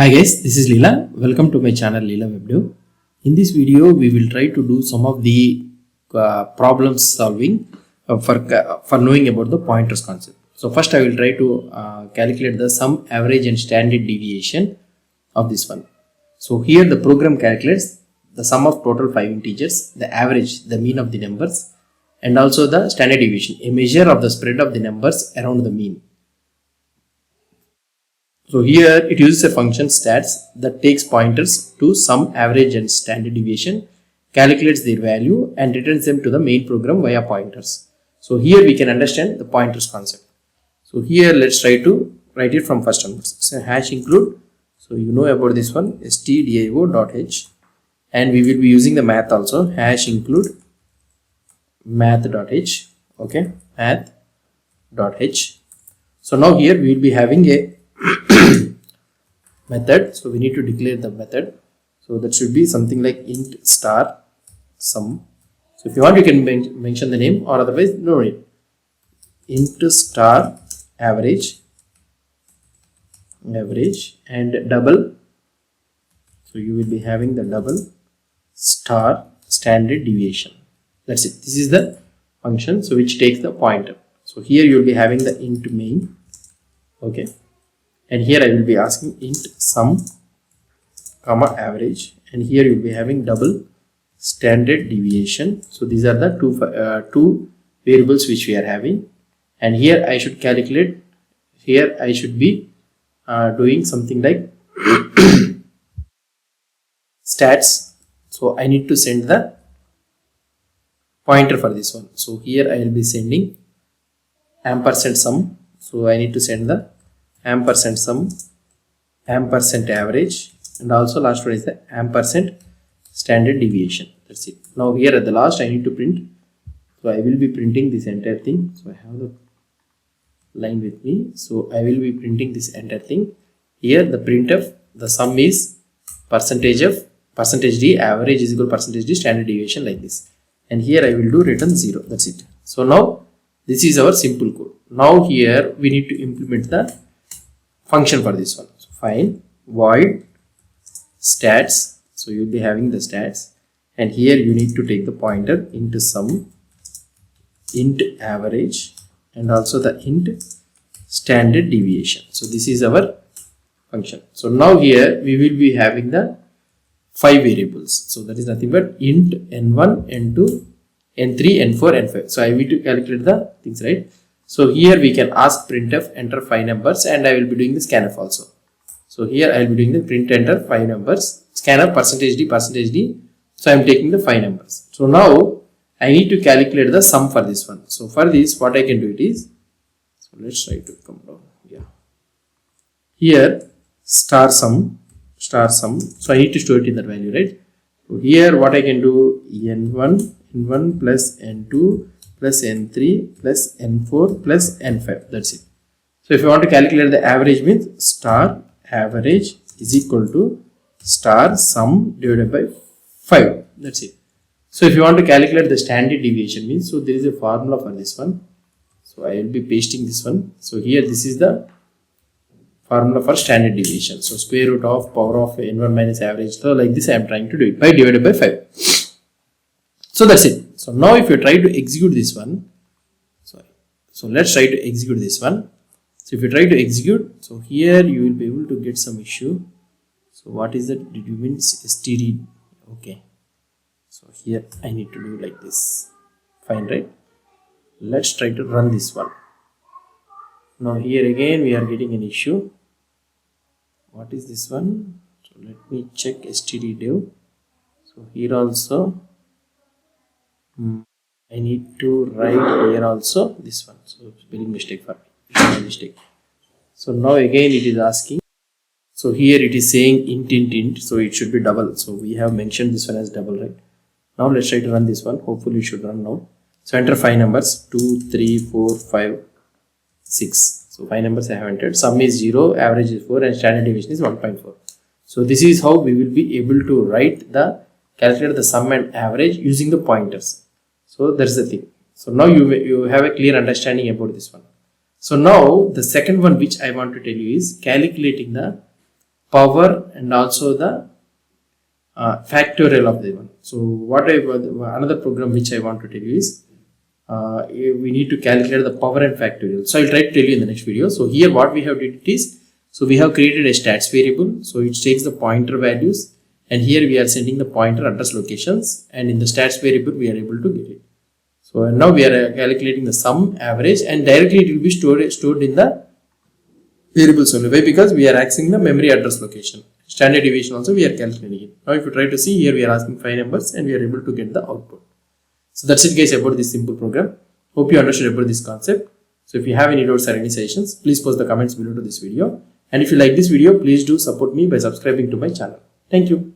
Hi guys, this is Leela. Welcome to my channel Leela WebDev. In this video, we will try to do some of the problem solving for knowing about the pointers concept. So first I will try to calculate the sum, average and standard deviation of this one. So here the program calculates the sum of total 5 integers, the average, the mean of the numbers, and also the standard deviation, a measure of the spread of the numbers around the mean. So here it uses a function stats that takes pointers to sum, average and standard deviation, calculates their value and returns them to the main program via pointers. So here we can understand the pointers concept. So here let's try to write it from first onwards. So hash include, so you know about this one, stdio.h, and we will be using the math also, hash include math.h, okay, math.h. So now here we will be having a method, so we need to declare the method. So that should be something like int star sum. So if you want you can mention the name, or otherwise no need. Int star average and double, so you will be having the double star standard deviation. That's it. This is the function so which takes the pointer. So here you will be having the int main, okay, and here I will be asking int sum comma average, and here you will be having double standard deviation. So these are the two variables which we are having, and here I should calculate, here I should be doing something like stats. So I need to send the pointer for this one. So here I will be sending ampersand sum, so I need to send the ampersand sum, ampersand average, and also last one is the ampersand standard deviation. That's it. Now here at the last I need to print, so I will be printing this entire thing. So I have the line with me, so I will be printing this entire thing. Here the printf, the sum is percentage d, average is equal to percentage d, standard deviation, like this, and here I will do return 0. That's it. So now this is our simple code. Now here we need to implement the function for this one. So find void stats, so you'll be having the stats, and here you need to take the pointer into sum, int average, and also the int standard deviation. So this is our function. So now here we will be having the 5 variables, so that is nothing but int n1, n2, n3, n4, n5. So I need to calculate the things, right? So here we can ask printf enter 5 numbers, and I will be doing the scanf also. So here I will be doing the print enter 5 numbers, scanf percentage d. So I am taking the 5 numbers. So now I need to calculate the sum for this one. So for this what I can do it is, so let's try to come down. Yeah, here star sum. So I need to store it in that value, right? So here what I can do, n1 plus n2 plus n3 plus n4 plus n5. That's it. So if you want to calculate the average, means star average is equal to star sum divided by 5. That's it. So if you want to calculate the standard deviation, means, so there is a formula for this one. So I will be pasting this one. So here this is the formula for standard deviation. So square root of power of n1 minus average. So like this I am trying to do it by divided by 5. So that's it. So now if you try to execute this one, so let's try to execute this one. So if you try to execute, so here you will be able to get some issue. So what is that? Did you mean std? Okay. So here I need to do like this. Fine, right? Let's try to run this one. Now here again we are getting an issue. What is this one? So let me check std_dev. So here also I need to write here also this one. So spelling mistake for me. So now again it is asking. So here it is saying int. So it should be double. So we have mentioned this one as double, right? Now let's try to run this one. Hopefully it should run now. So enter 5 numbers, 2, 3, 4, 5, 6. So 5 numbers I have entered. Sum is 0, average is 4, and standard deviation is 1.4. So this is how we will be able to calculate the sum and average using the pointers. So that's the thing. So now you have a clear understanding about this one. So now the second one which I want to tell you is calculating the power and also the factorial of the one. So what another program which I want to tell you is we need to calculate the power and factorial. So I'll try to tell you in the next video. So here what we have did it is, so we have created a stats variable. So it takes the pointer values, and here we are sending the pointer address locations, and in the stats variable we are able to get it. So and now we are calculating the sum, average, and directly it will be stored in the variables only. Why? Because we are accessing the memory address location. Standard deviation also we are calculating it. Now if you try to see here, we are asking 5 numbers and we are able to get the output. So that's it guys about this simple program. Hope you understood about this concept. So if you have any doubts or any suggestions, please post the comments below to this video. And if you like this video, please do support me by subscribing to my channel. Thank you.